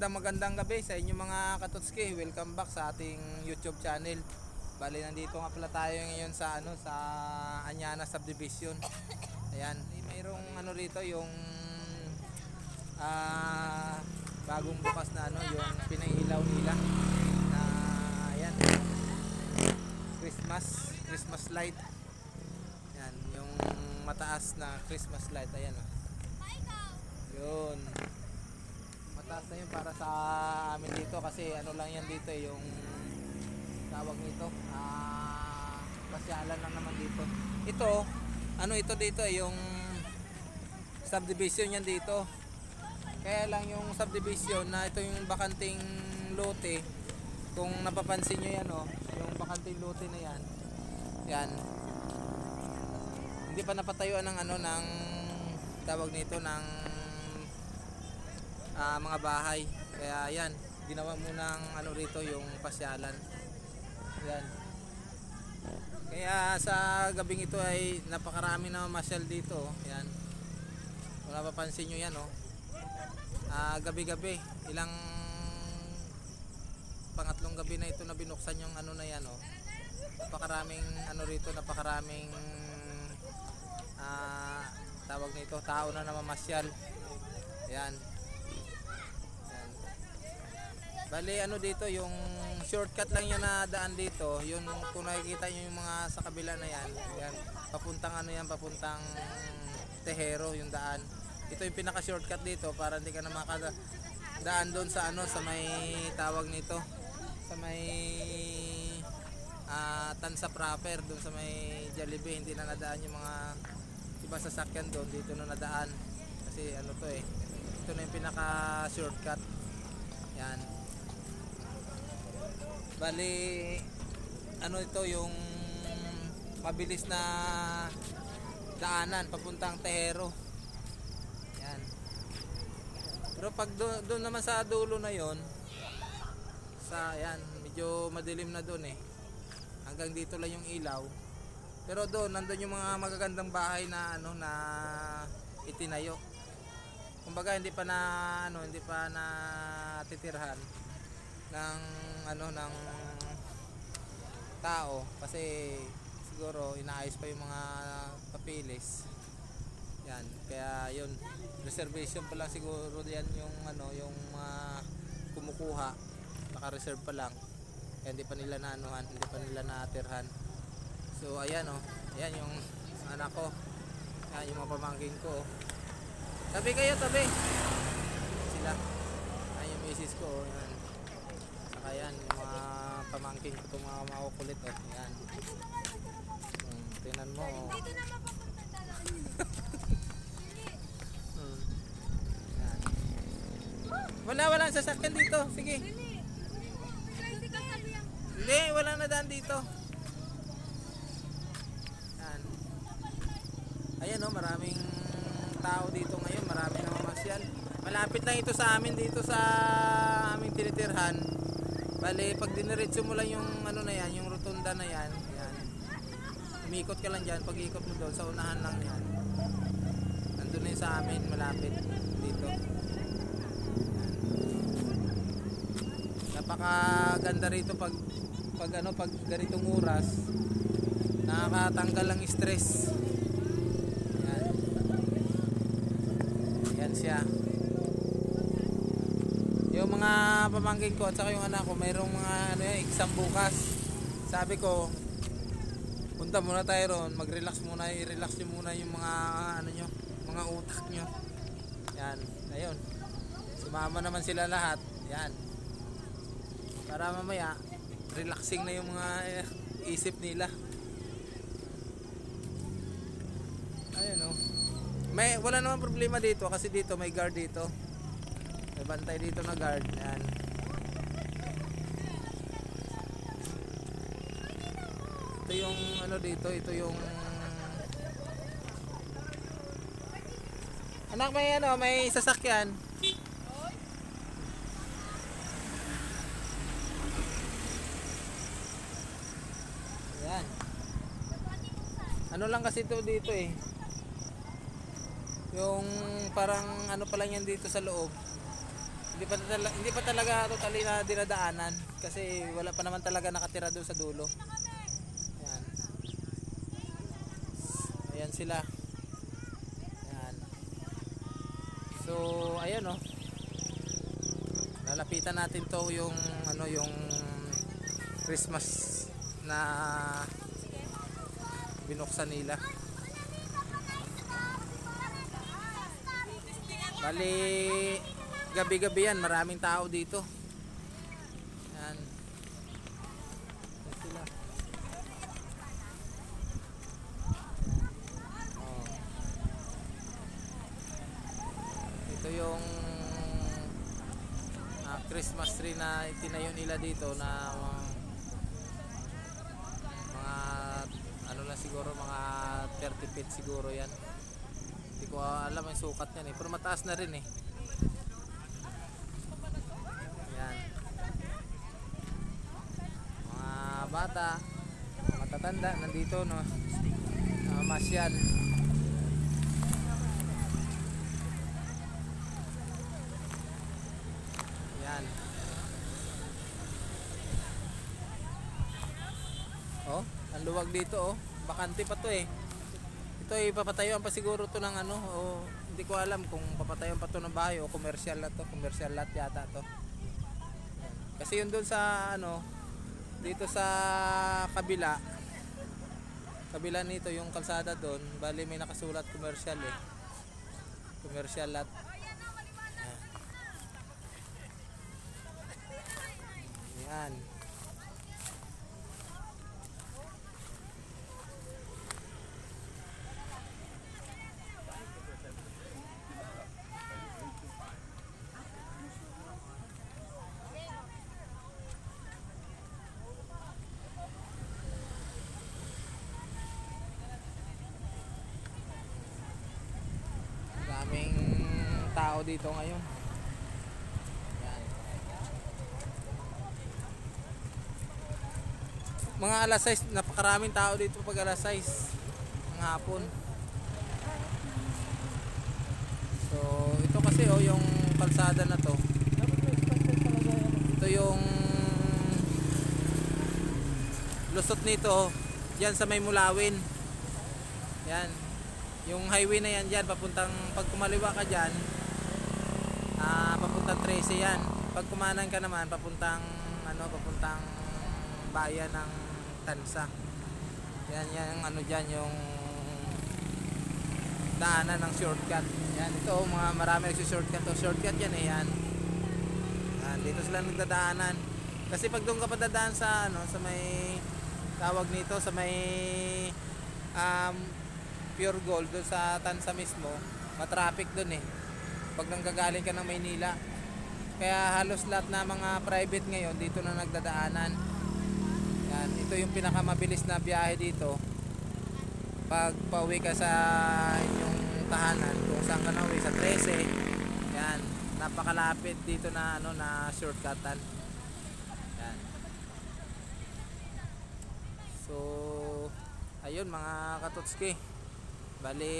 magandang gabi sa inyo mga katotski. Welcome back sa ating YouTube channel. Bali nandito nga pala tayo ngayon sa sa Anyana Subdivision. Ayan, mayroong rito yung bagong bukas na yung pinailaw nila na ayan, Christmas light. Ayan, yung mataas na Christmas light. Ayan yun, mataas na yun para sa amin dito kasi lang yan dito yung tawag nito, pasyalan lang naman dito. Ito dito yung subdivision yan dito. Kaya lang yung subdivision na ito yung bakanting lote, kung napapansin nyo yan yung bakanting lote na yan, hindi pa napatayuan ng ng tawag nito ng mga bahay. Kaya yan, ginawa munang rito yung pasyalan. Yan. Kaya sa gabing ito ay napakarami na masyal dito. Yan. Kung napapansin nyo yan gabi-gabi, ilang pangatlong gabi na ito na binuksan yung na yan napakaraming rito, napakaraming tawag nito, tao na namamasyal. Yan. Bali dito yung shortcut lang yan na daan dito. Yun, kung nakikita nyo yung mga sa kabila na yan, papuntang papuntang Tejero yung daan. Ito yung pinaka shortcut dito para hindi ka na makadaan doon sa sa may tawag nito, sa may Tansa proper, doon sa may Jollibee. Hindi na nadaan yung mga iba sasakyan doon, dito na nadaan kasi ito na yung pinaka shortcut. Yan. Bali ito yung mabilis na daanan papuntang Tejero. Yan. Pero pag doon naman sa dulo na yon, medyo madilim na doon hanggang dito lang yung ilaw. Pero doon nandun yung mga magagandang bahay na na itinayo. Kumbaga hindi pa na titirhan ng ng tao kasi siguro inaayos pa yung mga papilis. Yan, kaya yun, reservation pa lang siguro yan yung yung kumukuha, naka-reserve pa lang. Kaya hindi pa nila hindi pa nila natirhan. So ayan ayan yung anak ko. Yan yung mga pamangkin ko. Tabi kayo, tabi. Sila. Ayan yung misis ko. Yan. Saka yan, yung mga pamangkin ko itong mga makukulit. Yan. Tingnan mo. Yan. Walang sasakyan dito. Sige. Hindi, wala na daan dito. Yan. Ayan maraming tao dito ngayon, marami na mamasyal. Malapit lang ito sa amin, dito sa aming tinitirhan. Bali pag diniretso mo lang yung na yan, yung rotunda na yan, umikot ka lang dyan. Pag ikot mo doon sa unahan lang yan, nandun na yung sa amin, malapit dito. Napakaganda rito pag ganitong oras, nakakatanggal ang stress. Siya. Yung mga pamangkin ko at saka yung anak ko, mayroong mga exam bukas. Sabi ko, punta muna tayo ron, mag-relax muna, i-relax nyo muna yung mga mga utak nyo. Yan, ayun. Sumama naman sila lahat. Yan. Para mamaya relaxing na yung mga isip nila. Ayun wala naman problema dito kasi dito may guard dito. May bantay dito na guard. Yan. Ito yung dito, ito yung anak, may sasakyan. Yan. Lang kasi ito dito yung parang pa lang yan dito sa loob. Hindi pa talaga totally na dinadaanan kasi wala pa naman talaga nakatira doon sa dulo. Yan. Ayan sila. Yan. So, ayan oh. Lalapitan natin to yung ano yung Christmas na binuksan nila. Bali gabi-gabi yan, maraming tao dito. Yan. Yan sila. Oh. Ito yung Christmas tree na itinayo nila dito na mga ano lang siguro, mga 30 feet siguro yan. Hindi ko alam ang sukat yan pero mataas na rin yan. Mga bata, mga matatanda nandito no, mamasyan. Yan. Oh, ang luwag dito bakante pa to Ito ay papatayuan pa siguro to ng ano, hindi ko alam kung papatayuan pa to ng bahay o commercial lot to, commercial lot yata to. Kasi yun doon sa ano, dito sa kabila nito yung kalsada doon, bali may nakasulat commercial commercial lot. Yan. Daming tao dito ngayon. Yan. Mga alas 6, napakaraming tao dito pag alas 6 ng hapon. So ito kasi yung kalsada na to. Ito yung lusot nito diyan sa may Mulawin. Yan. Yung highway na yan dyan, papuntang, pag kumaliwa ka dyan, papuntang 13 yan. Pag kumanan ka naman, papuntang bayan ng Tansa. Yan yung ano dyan, yung daanan ng shortcut. Yan, ito mga marami nagsi-shortcut. Shortcut yan yan. Yan, dito sila nagdadaanan. Kasi pag doon ka pa dadaan sa sa may tawag nito, sa may Pure Gold doon sa Tansa mismo, matraffic doon pag nanggagaling ka ng Maynila. Kaya halos lahat na mga private ngayon dito na nagdadaanan. Yan, ito yung pinakamabilis na biyahe dito pag pauwi ka sa inyong tahanan, kung saan ka nauwi sa 13. Yan, napakalapit dito na na shortcutan. Yan. So ayun mga katotski, bali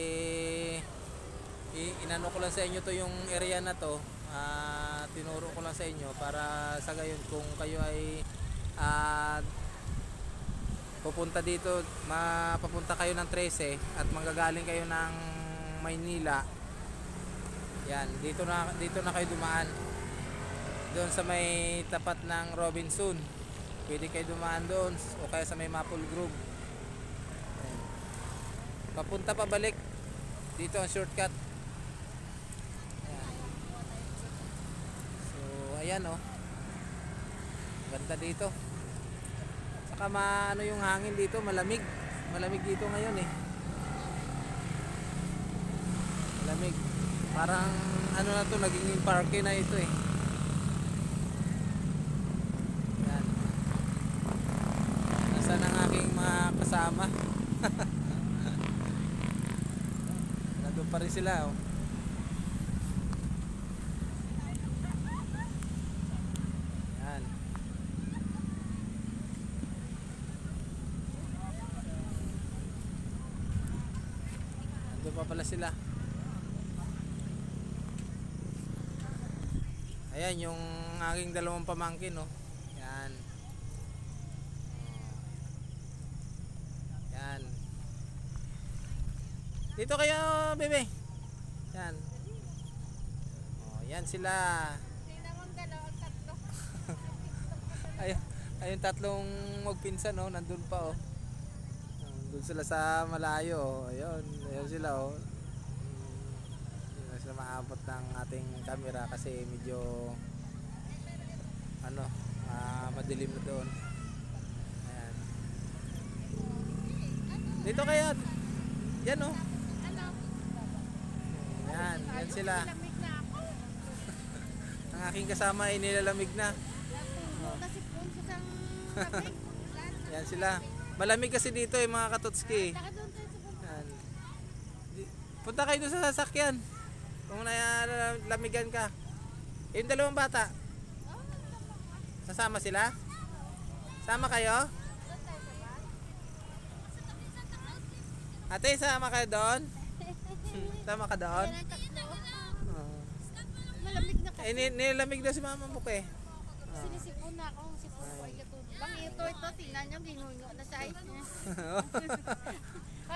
inano ko lang sa inyo to yung area na to, tinuro ko lang sa inyo para sa gayon kung kayo ay pupunta dito, mapapunta kayo ng 13 at manggagaling kayo ng Maynila. Yan, dito na kayo dumaan doon sa may tapat ng Robinson. Pwede kayo dumaan doon o kaya sa may Maple Grove. Papunta pabalik dito ang shortcut. Ayan. So ayan ganda dito. Saka yung hangin dito, malamig dito ngayon malamig, parang na to, naging parke na ito Ayan. Nasaan ang aking mga kasama? Nandun pa rin sila Yan. Nandun pa pala sila. Ayan yung aking dalawang pamangkin, no. Yan. Yan. Dito kayo, bebe. Yan. Oh, yan sila. Ayun, ayun tatlong magpinsan, no, nandun pa, oh. Nandun sila sa malayo, oh. Ayun, ayun sila, oh. Hindi na sila maabot ng ating camera kasi medyo ano, madilim na doon. Ayan. Dito kayo. Yan, oh. Yan, yan sila. Ang aking kasama ay nilalamig na. Yan sila. Malamig kasi dito eh, mga katotski. Yan. Punta kayo doon sa sasakyan. Kung nalamigan ka. Yung dalawang bata. Sasama sila? Sama kayo? Ate, sama kayo doon? Sama ka doon? Malamig na kasi. Nilamig daw si mama mo eh. Sinisipon na ako. Sipon ko ay katulad lang. Ito, tingnan niyo, ginunyo na sa ice niya.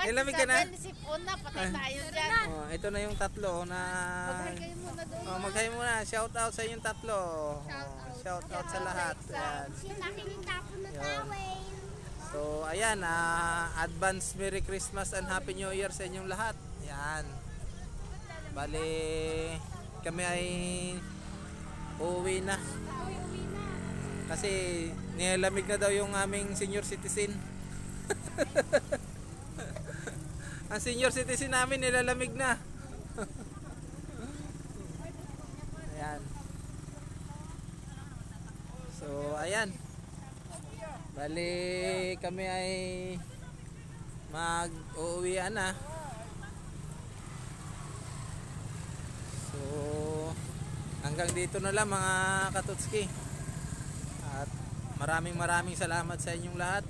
Nilamig ka na? Sipon na, patay tayo dyan. Oh, ito na yung tatlo na... Maghay kayo muna doon. Oh, maghay muna. Shout out sa inyong tatlo. Shout out sa lahat. Ayan. Nakikitapon na Yun. tawel. So, ayan. Advance Merry Christmas and Happy New Year sa inyong lahat. Ayan. Bali, kami ay uuwi na. Kasi nilamig na daw yung aming senior citizen. Ang senior citizen namin nilalamig na. Ayan. So, ayan. Bali, kami ay mag-uuwian na. So, hanggang dito na lang mga katotski. At maraming salamat sa inyong lahat.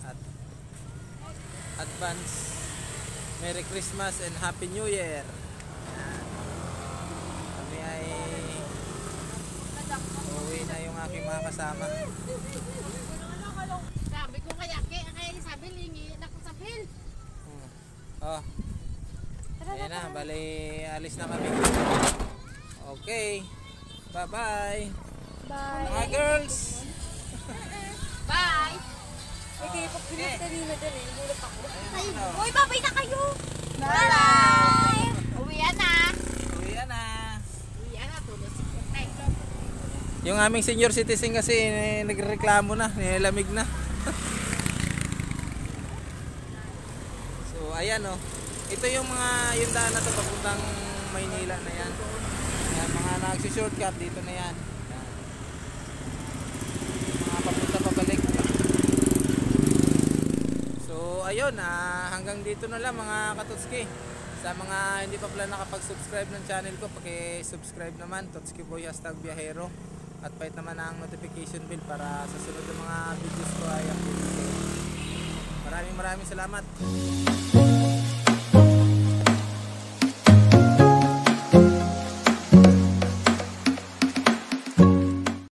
At advance Merry Christmas and Happy New Year. Ayan. Kami ay uuwi na yung aking mga kasama. Sabi ko kaya sabi lingi na ko sa bill. Oh. Ayan na, bali alis na kami. Okay. Bye-bye. Bye. Mga girls. Bye. Hindi pa pinagtalina dyan eh. Hulap ako. Uy, babay na kayo. Bye. Uwian na. Uwi na. Uwian na, tulog si Putay. Yung aming senior citizen kasi nagreklamo na, nilamig na. So ayan oh. Ito yung yung daan na to papuntang Maynila na yan. Yan mga nagsi-shortcut dito na yan. Yan. Mga papunta pabalik. So ayun, hanggang dito na lang mga katotski. Sa mga hindi pa pala nakapag-subscribe ng channel ko, paki-subscribe naman, Totski Boy #Biyahero. At pahit naman ang notification bell para sa sunod ng mga videos ko ay update kayo. Maraming salamat.